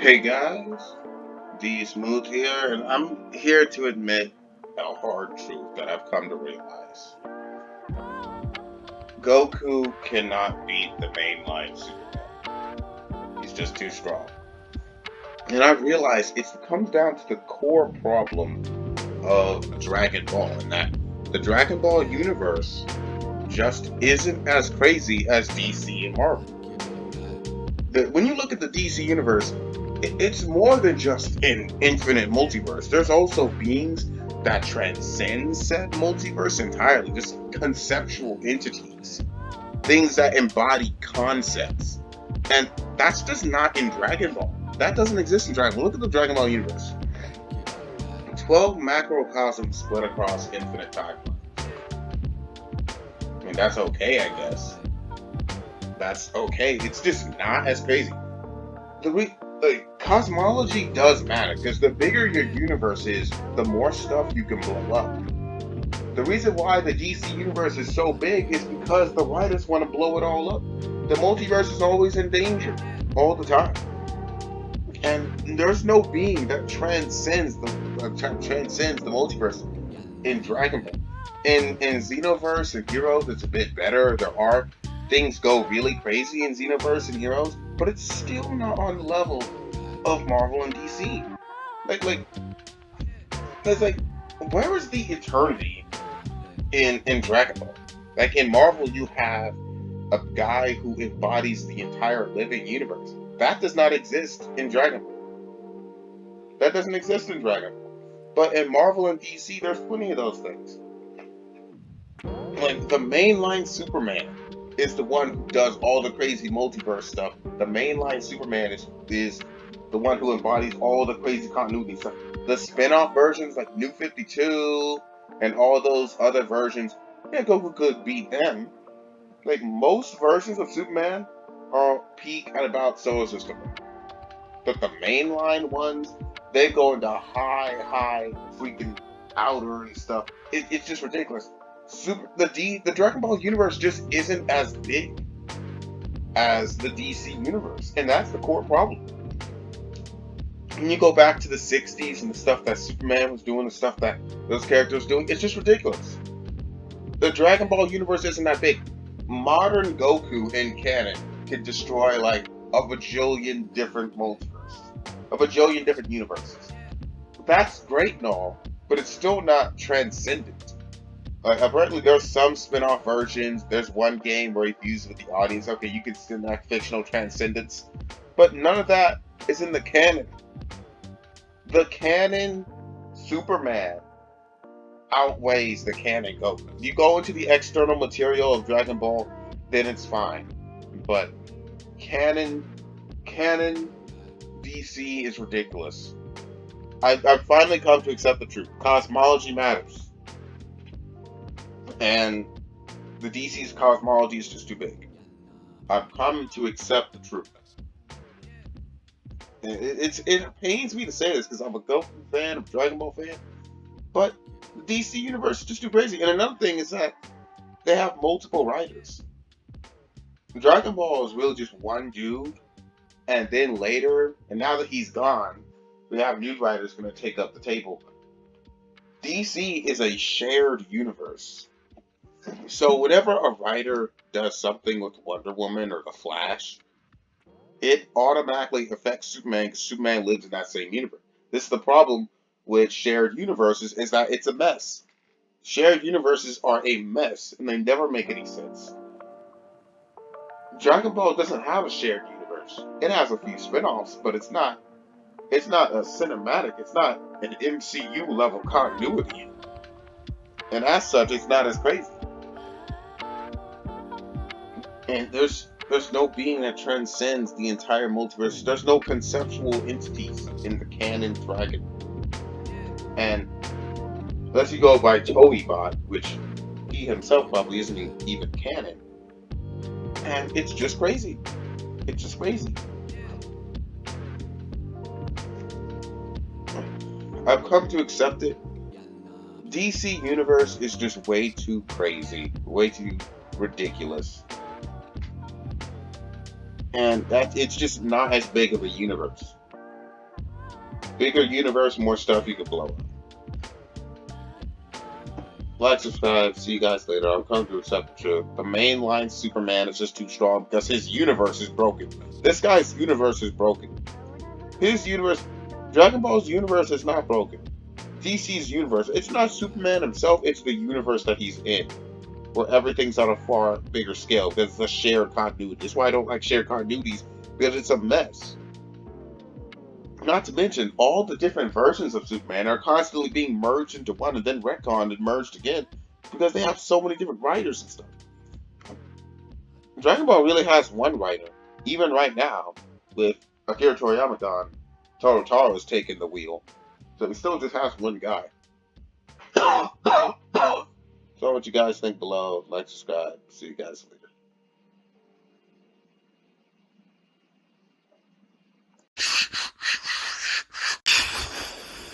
Hey guys, D Smooth here, and I'm here to admit a hard truth that I've come to realize. Goku cannot beat the mainline Superman. He's just too strong. And I've realized it comes down to the core problem of Dragon Ball, and that the Dragon Ball universe just isn't as crazy as DC and Marvel. When you look at the DC universe, it's more than just an infinite multiverse. There's also beings that transcend said multiverse entirely, just conceptual entities, things that embody concepts. And that's just not in Dragon Ball. That doesn't exist in Dragon Ball. Look at the Dragon Ball universe. 12 macrocosms split across infinite timelines. I mean, that's okay, I guess. That's okay. It's just not as crazy. The cosmology does matter because the bigger your universe is, the more stuff you can blow up. The reason why the DC universe is so big is because the writers want to blow it all up. The multiverse is always in danger, all the time, and there's no being that transcends the multiverse in Dragon Ball. In Xenoverse and Heroes, it's a bit better. There are things go really crazy in Xenoverse and Heroes, but it's still not on the level of Marvel and DC. Like, cause where is the eternity in Dragon Ball? Like in Marvel, you have a guy who embodies the entire living universe. That does not exist in Dragon Ball. That doesn't exist in Dragon Ball. But in Marvel and DC, there's plenty of those things. Like the mainline Superman is the one who does all the crazy multiverse stuff. The mainline Superman is the one who embodies all the crazy continuity stuff. The spin-off versions like New 52 and all those other versions, yeah, Goku could beat them. Like most versions of Superman are peak at about solar system. But the mainline ones, they go into high freaking outer and stuff. It's just ridiculous. The Dragon Ball universe just isn't as big as the DC universe, and that's the core problem. When you go back to the '60s and the stuff that Superman was doing, the stuff that those characters were doing, it's just ridiculous. The Dragon Ball universe isn't that big. Modern Goku in canon can destroy like a bajillion different multiverses, a bajillion different universes. That's great and all, but it's still not transcendent. Apparently, there's some spin-off versions. There's one game where he fused with the audience. Okay, you can send that fictional transcendence, but none of that is in the canon. The canon Superman outweighs the canon Goku. You go into the external material of Dragon Ball, then it's fine. But canon, canon DC is ridiculous. I've finally come to accept the truth. Cosmology matters, and the DC's cosmology is just too big. I've come to accept the truth. It pains me to say this because I'm a Goku fan, I'm a Dragon Ball fan, but the DC universe is just too crazy. And another thing is that they have multiple writers. Dragon Ball is really just one dude, and then later, and now that he's gone, we have new writers going to take up the table. DC is a shared universe. So whenever a writer does something with Wonder Woman or the Flash, it automatically affects Superman because Superman lives in that same universe. This is the problem with shared universes is that it's a mess. Shared universes are a mess and they never make any sense. Dragon Ball doesn't have a shared universe. It has a few spin-offs, but it's not a cinematic, it's not an MCU level continuity. And as such, it's not as crazy. And there's no being that transcends the entire multiverse. There's no conceptual entities in the canon Dragon. And unless you go by Toybot, which he himself probably isn't even canon. And it's just crazy. It's just crazy. I've come to accept it. DC Universe is just way too crazy, way too ridiculous. And that it's just not as big of a universe. Bigger universe, more stuff you could blow up. Like, subscribe. See you guys later. I'm coming to accept the truth. The mainline Superman is just too strong because his universe is broken. This guy's universe is broken. His universe, Dragon Ball's universe is not broken. DC's universe, it's not Superman himself, it's the universe that he's in, where everything's on a far bigger scale because it's a shared continuity. That's why I don't like shared continuities, because it's a mess. Not to mention, all the different versions of Superman are constantly being merged into one and then retconned and merged again because they have so many different writers and stuff. Dragon Ball really has one writer, even right now, with Akira Toriyama gone. Taro is taking the wheel, so it still just has one guy. So, what you guys think below? Like, subscribe. See you guys later.